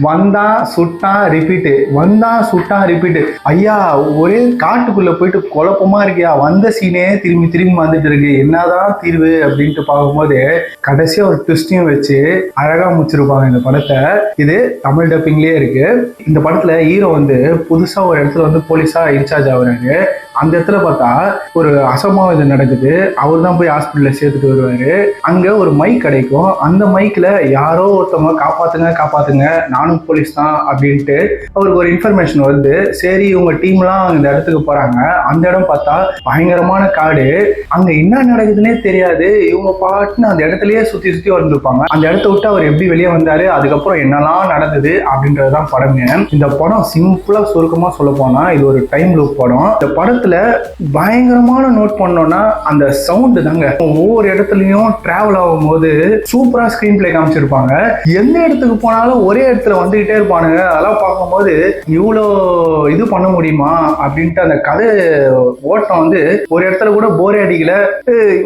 வந்தான் சுட்டான் ரிப்பீட்டு, வந்தான் சுட்டான் ரிப்பீட்டு. ஐயா ஒரே காட்டுக்குள்ள போயிட்டு குழப்பமா இருக்கியா, வந்த சீனே திரும்பி திரும்பி வந்துட்டு இருக்கு, என்னதான் தீர்வு அப்படின்ட்டு பார்க்கும்போது கடைசியா ஒரு ட்விஸ்டையும் வச்சு அழகா முடிச்சிருப்பாங்க இந்த படத்தை. இது தமிழ் டப்பிங்லயே இருக்கு. இந்த படத்துல ஹீரோ வந்து புதுசா ஒரு இடத்துல வந்து போலீஸா இன்சார்ஜ் ஆகுறாரு. அந்த இடத்துல பார்த்தா ஒரு அசம்பாவிதம் நடக்குது. அவர் தான் போய் ஹாஸ்பிட்டல்ல சேர்த்துட்டு வருவாரு. அங்க ஒரு மைக் கிடைக்கும். அந்த மைக்ல யாரோ ஒருத்தவங்க காப்பாத்துங்க காப்பாத்துங்க, நானும் போலீஸ் தான் அப்படின்ட்டு அவருக்கு ஒரு இன்ஃபர்மேஷன் வருது. சரி இவங்க டீம்லாம் இந்த இடத்துக்கு போறாங்க. அந்த இடம் பார்த்தா பயங்கரமான காடு. அங்க என்ன நடக்குதுன்னே தெரியாது. இவங்க பாட்டுன்னு அந்த இடத்துலயே சுத்தி சுத்தி வந்துருப்பாங்க. அந்த இடத்த விட்டு அவர் எப்படி வெளியே வந்தாரு, அதுக்கப்புறம் என்னெல்லாம் நடந்தது அப்படின்றதுதான் படமே. இந்த படம் சிம்பிளா சுருக்கமா சொல்ல போனா இது ஒரு டைம் லூப் படம். இந்த படத்துல பயங்கரமான நோட் பண்ணோம்னா அந்த சவுண்டு தாங்க. ஒவ்வொரு இடத்துலயும் டிராவல் ஆகும் போது சூப்பரா ஸ்கிரீன் பிளே காமிச்சிருப்பாங்க. எந்த இடத்துக்கு போனாலும் ஒரே இடத்துல வந்துகிட்டே இருப்பானுங்க. அதெல்லாம் பார்க்கும்போது இவ்வளோ இது பண்ண முடியுமா அப்படின்ட்டு அந்த கதை ஓட்டம் வந்து ஒரு இடத்துல கூட போரே அடிக்கல.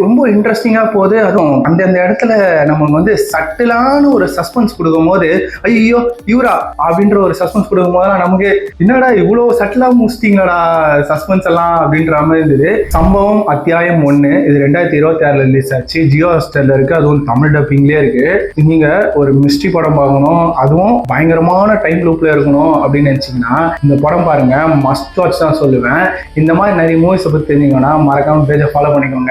ரொம்ப இன்ட்ரெஸ்டிங்கா போகுது. அதுவும் அந்தந்த இடத்துல நம்ம வந்து சட்டிலான ஒரு சஸ்பென்ஸ் கொடுக்கும் போது ஐயோ இவரா அப்படின்ற ஒரு சஸ்பென்ஸ் கொடுக்கும் போது நமக்கு என்னடா இவ்வளோ சட்டிலா முடிச்சிட்டீங்களா சஸ்பென்ஸ் எல்லாம் அப்படின்ற மாதிரி இருந்தது. சம்பவம் அத்தியாயம் 1 இது 2026 ரிலீஸ் ஆச்சு. ஜியோ ஹாட்ஸ்டார்ல இருக்கு. அதுவும் தமிழ் டப்பிங்லயே இருக்கு. நீங்க ஒரு மிஸ்ட்ரி படம் பார்க்கணும், அதுவும் பயங்கரமான டைம் லூப்ல இருக்கணும் அப்படின்னு நினைச்சீங்கன்னா இந்த படம் பாருங்க. மஸ்ட் வாட்ச் தான் சொல்லுவேன். இந்த மாதிரி நிறைய மூவிஸை பத்தி தெரிஞ்சுக்கணும்னா மறக்காம பேஜை ஃபாலோ பண்ணிக்கோங்க.